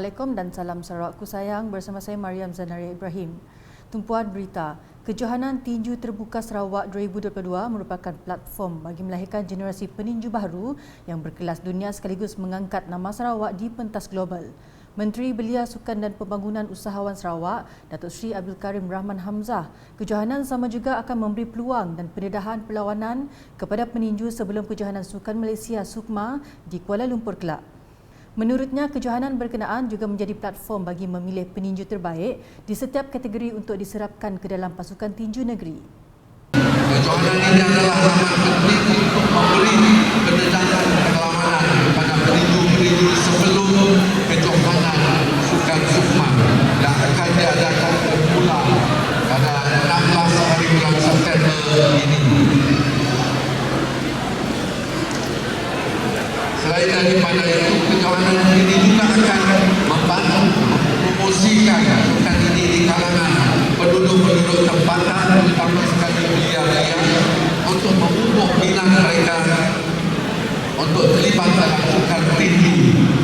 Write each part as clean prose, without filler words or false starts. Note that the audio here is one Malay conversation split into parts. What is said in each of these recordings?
Assalamualaikum dan salam Sarawakku sayang, bersama saya Mariam Zanaria Ibrahim. Tumpuan berita, Kejohanan Tinju Terbuka Sarawak 2022 merupakan platform bagi melahirkan generasi peninju baru yang berkelas dunia sekaligus mengangkat nama Sarawak di pentas global. Menteri Belia Sukan dan Pembangunan Usahawan Sarawak, Datuk Seri Abdul Karim Rahman Hamzah, kejohanan sama juga akan memberi peluang dan pendedahan perlawanan kepada peninju sebelum Kejohanan Sukan Malaysia SUKMA di Kuala Lumpur kelak. Menurutnya, kejohanan berkenaan juga menjadi platform bagi memilih peninju terbaik di setiap kategori untuk diserapkan ke dalam pasukan tinju negeri. Kejohanan ini adalah sangat penting untuk memberi pendedahan perlawanan kepada peninju-peninju sebelum kejohanan Sukan SUKMA yang akan diadakan bermula pada 16 hari bulan September ini. Selain daripada itu, kejohanan ini juga akan membantu mempromosikan sukan ini di kalangan penduduk-penduduk tempatan, terutama sekali belia-belia, untuk memupuk minat mereka untuk terlibat dalam sukan tinju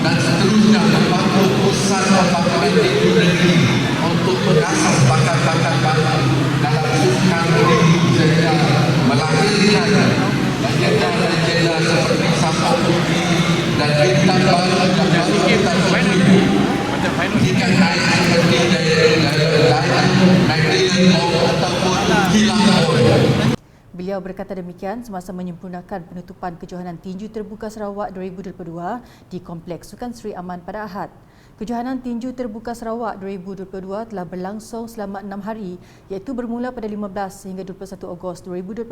dan seterusnya membantu pusat pembangunan tinju negeri untuk mengasah bakat-bakat baru dalam sukan tinju sehingga melahirkan legenda-legenda seperti Sampah Putih dan bintang baru yang baru kita temui. Jika naik seperti Nigerian ataupun Hilang. Beliau berkata demikian semasa menyempurnakan penutupan Kejohanan Tinju Terbuka Sarawak 2022 di Kompleks Sukan Seri Aman pada Ahad. Kejohanan Tinju Terbuka Sarawak 2022 telah berlangsung selama 6 hari iaitu bermula pada 15 hingga 21 Ogos 2022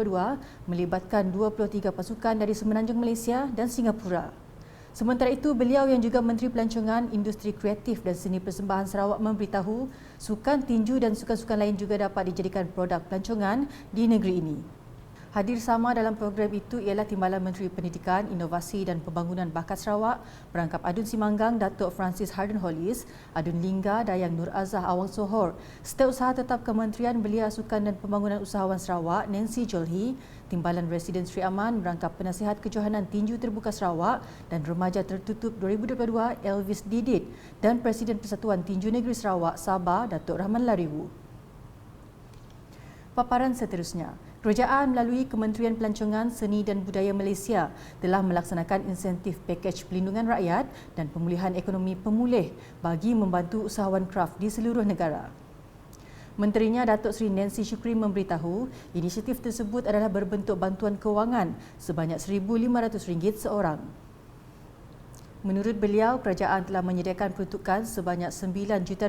melibatkan 23 pasukan dari Semenanjung Malaysia dan Singapura. Sementara itu, beliau yang juga Menteri Pelancongan, Industri Kreatif dan Seni Persembahan Sarawak memberitahu sukan tinju dan sukan-sukan lain juga dapat dijadikan produk pelancongan di negeri ini. Hadir sama dalam program itu ialah Timbalan Menteri Pendidikan, Inovasi dan Pembangunan Bakat Sarawak, Perangkap Adun Simanggang Datuk Francis Harden Hollis, Adun Lingga Dayang Nur Azah Awang Sohor, Setiausaha Tetap Kementerian Belia Sukan dan Pembangunan Usahawan Sarawak Nancy Jolhi, Timbalan Residen Seri Aman, Merangkap Penasihat Kejohanan Tinju Terbuka Sarawak dan Remaja Tertutup 2022 Elvis Didit dan Presiden Persatuan Tinju Negeri Sarawak Sabah Datuk Rahman Lariwu. Paparan seterusnya, Kerajaan melalui Kementerian Pelancongan, Seni dan Budaya Malaysia telah melaksanakan insentif pakej pelindungan rakyat dan pemulihan ekonomi pemulih bagi membantu usahawan kraf di seluruh negara. Menterinya Datuk Seri Nancy Shukri memberitahu inisiatif tersebut adalah berbentuk bantuan kewangan sebanyak RM1,500 seorang. Menurut beliau, kerajaan telah menyediakan peruntukan sebanyak RM9 juta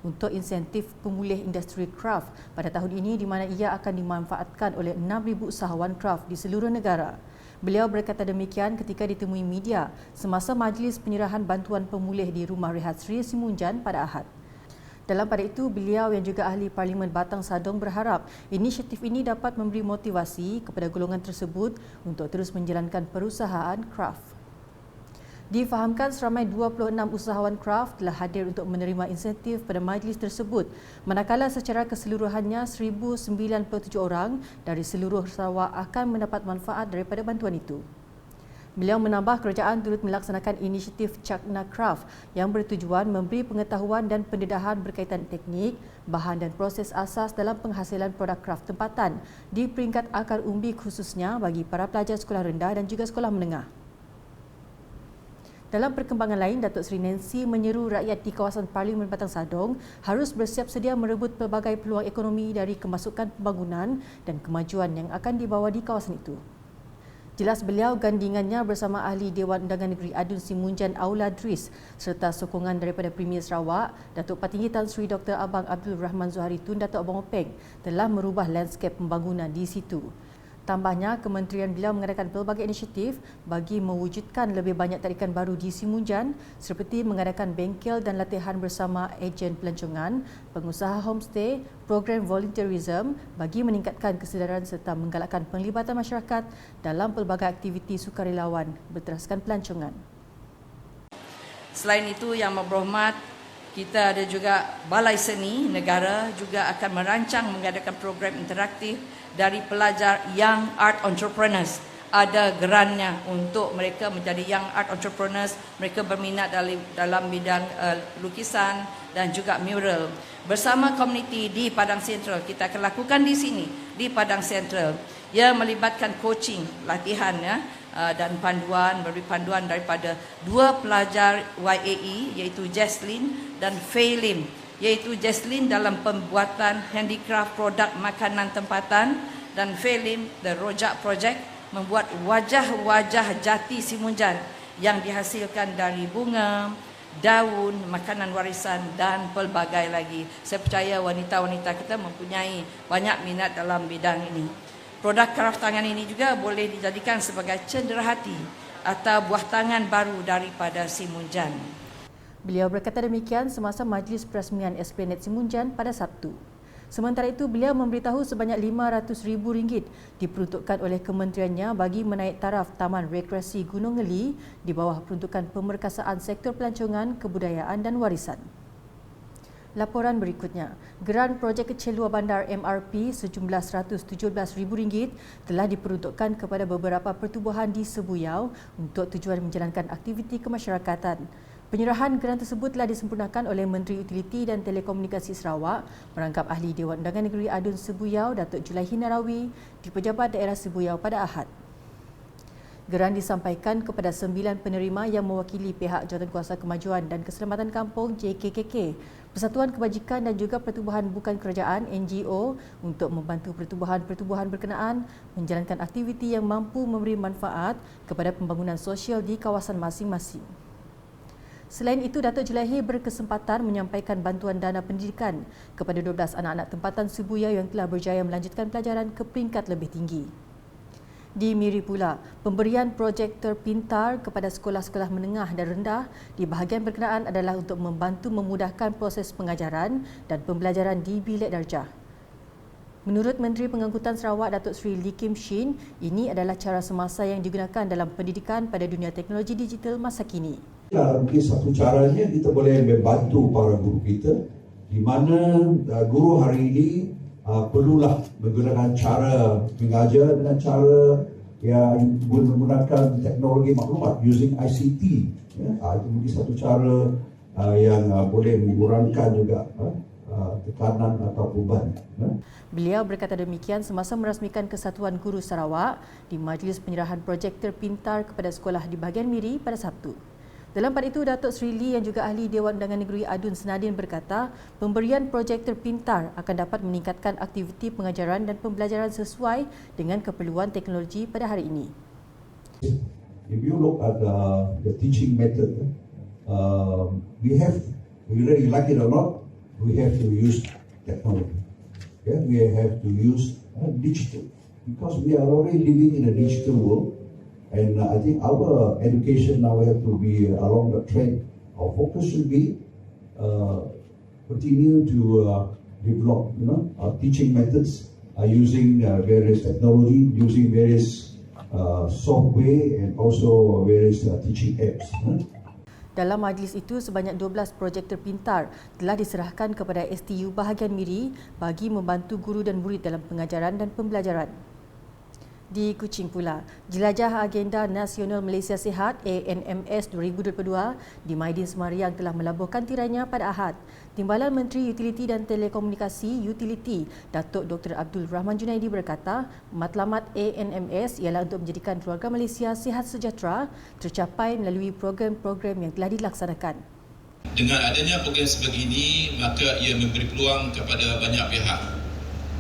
untuk insentif pemulih industri kraf pada tahun ini di mana ia akan dimanfaatkan oleh 6,000 usahawan kraf di seluruh negara. Beliau berkata demikian ketika ditemui media semasa majlis penyerahan bantuan pemulih di Rumah Rehat Seri Simunjan pada Ahad. Dalam pada itu, beliau yang juga ahli Parlimen Batang Sadong berharap inisiatif ini dapat memberi motivasi kepada golongan tersebut untuk terus menjalankan perusahaan kraf. Difahamkan seramai 26 usahawan kraf telah hadir untuk menerima insentif pada majlis tersebut, manakala secara keseluruhannya 1,097 orang dari seluruh Sarawak akan mendapat manfaat daripada bantuan itu. Beliau menambah kerajaan turut melaksanakan inisiatif Cakna Craft yang bertujuan memberi pengetahuan dan pendedahan berkaitan teknik, bahan dan proses asas dalam penghasilan produk kraf tempatan di peringkat akar umbi khususnya bagi para pelajar sekolah rendah dan juga sekolah menengah. Dalam perkembangan lain, Datuk Seri Nancy menyeru rakyat di kawasan Parlimen Batang Sadong harus bersiap sedia merebut pelbagai peluang ekonomi dari kemasukan pembangunan dan kemajuan yang akan dibawa di kawasan itu. Jelas beliau gandingannya bersama Ahli Dewan Undangan Negeri Adun Simunjan Aula Dris serta sokongan daripada Premier Sarawak, Datuk Patinggi Tan Sri Dr. Abang Abdul Rahman Zuhari Tun Datuk Abang Openg telah merubah lanskap pembangunan di situ. Tambahnya, kementerian beliau mengadakan pelbagai inisiatif bagi mewujudkan lebih banyak tarikan baru di Simunjan seperti mengadakan bengkel dan latihan bersama ejen pelancongan, pengusaha homestay, program volunteerism bagi meningkatkan kesedaran serta menggalakkan penglibatan masyarakat dalam pelbagai aktiviti sukarelawan berteraskan pelancongan. Selain itu, Yang Berhormat, kita ada juga Balai Seni Negara juga akan merancang mengadakan program interaktif dari pelajar Young Art Entrepreneurs ada gerannya untuk mereka menjadi young art entrepreneurs. Mereka berminat dalam bidang lukisan dan juga mural. Bersama komuniti di Padang Sentral, kita akan lakukan di sini, di Padang Sentral. Ia melibatkan coaching, latihan dan beri panduan daripada 2 pelajar YAE iaitu Jaslyn dan Faylin, iaitu Jaslyn dalam pembuatan handicraft produk makanan tempatan dan Faylin the Rojak Project membuat wajah-wajah jati Simunjan yang dihasilkan dari bunga, daun, makanan warisan dan pelbagai lagi. Saya percaya wanita-wanita kita mempunyai banyak minat dalam bidang ini. Produk kraft tangan ini juga boleh dijadikan sebagai cenderahati atau buah tangan baru daripada Simunjan. Beliau berkata demikian semasa majlis perasmian Esplanade Simunjan pada Sabtu. Sementara itu, beliau memberitahu sebanyak RM500,000 diperuntukkan oleh kementeriannya bagi menaik taraf Taman Rekreasi Gunung Ngeli di bawah peruntukan Pemerkasaan Sektor Pelancongan, Kebudayaan dan Warisan. Laporan berikutnya, geran projek kecil luar bandar MRP sejumlah RM117,000 telah diperuntukkan kepada beberapa pertubuhan di Sebuyau untuk tujuan menjalankan aktiviti kemasyarakatan. Penyerahan geran tersebut telah disempurnakan oleh Menteri Utiliti dan Telekomunikasi Sarawak merangkap Ahli Dewan Undangan Negeri Adun Sebuyau Datuk Julaihin Narawi di Pejabat Daerah Sebuyau pada Ahad. Geran disampaikan kepada 9 penerima yang mewakili pihak Jawatankuasa Kemajuan dan Keselamatan Kampung JKKK, Persatuan Kebajikan dan juga Pertubuhan Bukan Kerajaan NGO untuk membantu pertubuhan-pertubuhan berkenaan menjalankan aktiviti yang mampu memberi manfaat kepada pembangunan sosial di kawasan masing-masing. Selain itu, Datuk Julaihi berkesempatan menyampaikan bantuan dana pendidikan kepada 12 anak-anak tempatan Sebuyau yang telah berjaya melanjutkan pelajaran ke peringkat lebih tinggi. Di Miri pula, pemberian projektor pintar kepada sekolah-sekolah menengah dan rendah di bahagian berkenaan adalah untuk membantu memudahkan proses pengajaran dan pembelajaran di bilik darjah. Menurut Menteri Pengangkutan Sarawak Datuk Seri Lee Kim Shin, ini adalah cara semasa yang digunakan dalam pendidikan pada dunia teknologi digital masa kini. Mungkin satu caranya kita boleh membantu para guru kita di mana guru hari ini perlulah menggunakan cara mengajar dengan cara yang menggunakan teknologi maklumat using ICT. Itu mungkin satu cara yang boleh mengurangkan juga tekanan atau beban. Beliau berkata demikian semasa merasmikan Kesatuan Guru Sarawak di majlis penyerahan projektor pintar kepada sekolah di bahagian Miri pada Sabtu. Dalam pada itu, Datuk Seri Lee yang juga Ahli Dewan Undangan Negeri Adun Senadin berkata, pemberian projektor pintar akan dapat meningkatkan aktiviti pengajaran dan pembelajaran sesuai dengan keperluan teknologi pada hari ini. If you look at the teaching method, we have, whether you like it or not, we have to use technology. Yeah, we have to use digital because we are already living in a digital world. And I think our education now have to be along the trend. Our focus should be continue to develop, our teaching methods using various technology, using various software and also various teaching apps. Dalam majlis itu, sebanyak 12 projektor pintar telah diserahkan kepada STU bahagian Miri bagi membantu guru dan murid dalam pengajaran dan pembelajaran. Di Kuching pula, Jelajah Agenda Nasional Malaysia Sihat ANMS 2022 di Maidin Semariang telah melabuhkan tirainya pada Ahad. Timbalan Menteri Utiliti dan Telekomunikasi Utiliti Datuk Dr. Abdul Rahman Junaidi berkata, matlamat ANMS ialah untuk menjadikan keluarga Malaysia sihat sejahtera tercapai melalui program-program yang telah dilaksanakan. Dengan adanya program sebegini, maka ia memberi peluang kepada banyak pihak,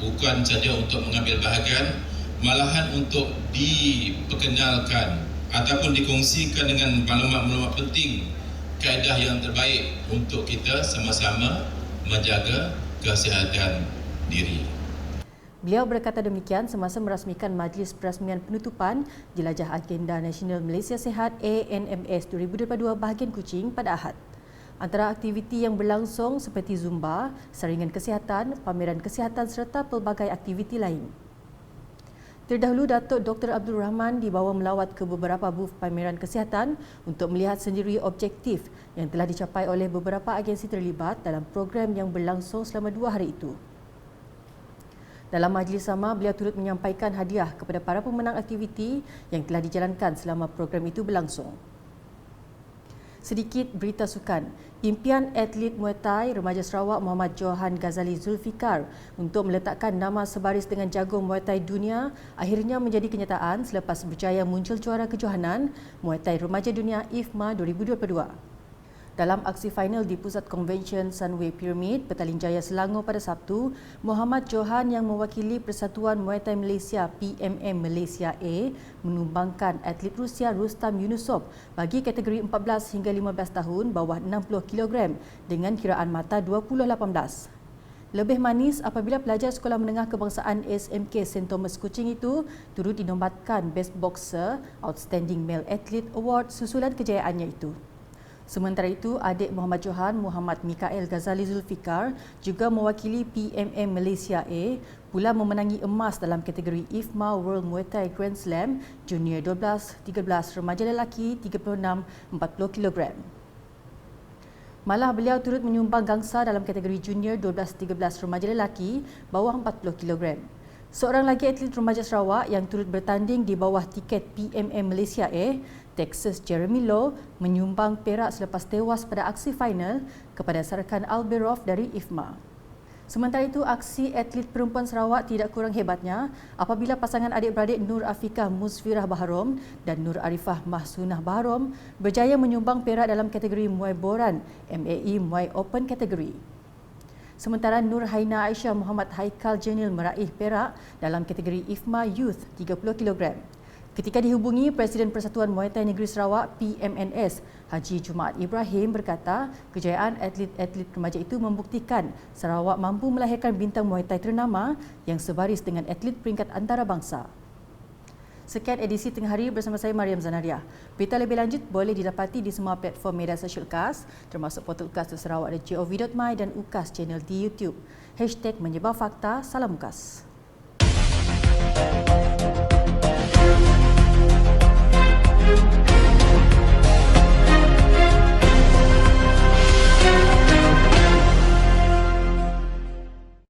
bukan saja untuk mengambil bahagian, malahan untuk diperkenalkan ataupun dikongsikan dengan maklumat-maklumat penting, kaedah yang terbaik untuk kita sama-sama menjaga kesihatan diri. Beliau berkata demikian semasa merasmikan majlis perasmian penutupan Jelajah Agenda Nasional Malaysia Sihat ANMS 2022 bahagian Kuching pada Ahad. Antara aktiviti yang berlangsung seperti Zumba, saringan kesihatan, pameran kesihatan serta pelbagai aktiviti lain. Terdahulu, Datuk Dr. Abdul Rahman dibawa melawat ke beberapa booth pameran kesihatan untuk melihat sendiri objektif yang telah dicapai oleh beberapa agensi terlibat dalam program yang berlangsung selama 2 hari itu. Dalam majlis sama, beliau turut menyampaikan hadiah kepada para pemenang aktiviti yang telah dijalankan selama program itu berlangsung. Sedikit berita sukan. Impian atlet Muay Thai remaja Sarawak Muhammad Johan Ghazali Zulfikar untuk meletakkan nama sebaris dengan jago Muay Thai dunia akhirnya menjadi kenyataan selepas berjaya muncul juara kejohanan Muay Thai Remaja Dunia IFMA 2022. Dalam aksi final di Pusat Konvensyen Sunway Pyramid, Petaling Jaya, Selangor pada Sabtu, Muhammad Johan yang mewakili Persatuan Muay Thai Malaysia PMM Malaysia A menumbangkan atlet Rusia Rustam Yunusov bagi kategori 14 hingga 15 tahun bawah 60 kg dengan kiraan mata 2018. Lebih manis apabila pelajar Sekolah Menengah Kebangsaan SMK St. Thomas Kuching itu turut dinobatkan Best Boxer Outstanding Male Athlete Award susulan kejayaannya itu. Sementara itu, adik Muhammad Johan, Muhammad Mikael Ghazali Zulfikar juga mewakili PMM Malaysia A pula memenangi emas dalam kategori IFMA World Muay Thai Grand Slam Junior 12, 13 remaja lelaki 36, 40 kg. Malah beliau turut menyumbang gangsa dalam kategori Junior 12, 13 remaja lelaki bawah 40 kg. Seorang lagi atlet remaja Sarawak yang turut bertanding di bawah tiket PMM Malaysia A, Texas Jeremy Low, menyumbang perak selepas tewas pada aksi final kepada Sarkan Alberov dari IFMA. Sementara itu, aksi atlet perempuan Sarawak tidak kurang hebatnya apabila pasangan adik-beradik Nur Afiqah Musfirah Baharom dan Nur Arifah Mahsunah Baharom berjaya menyumbang perak dalam kategori Muay Boran MAE Muay Open kategori. Sementara Nur Haina Aisyah Muhammad Haikal Jenil meraih perak dalam kategori IFMA Youth 30 kg. Ketika dihubungi, Presiden Persatuan Muay Thai Negeri Sarawak PMNS Haji Jumaat Ibrahim berkata kejayaan atlet-atlet remaja itu membuktikan Sarawak mampu melahirkan bintang Muay Thai ternama yang sebaris dengan atlet peringkat antarabangsa. Sekian edisi Tengah Hari bersama saya Mariam Zanaria. Berita lebih lanjut boleh didapati di semua platform media sosial UKAS termasuk portal ukas.sarawak.gov.my dan UKAS channel di YouTube. #menyebar fakta, salam UKAS.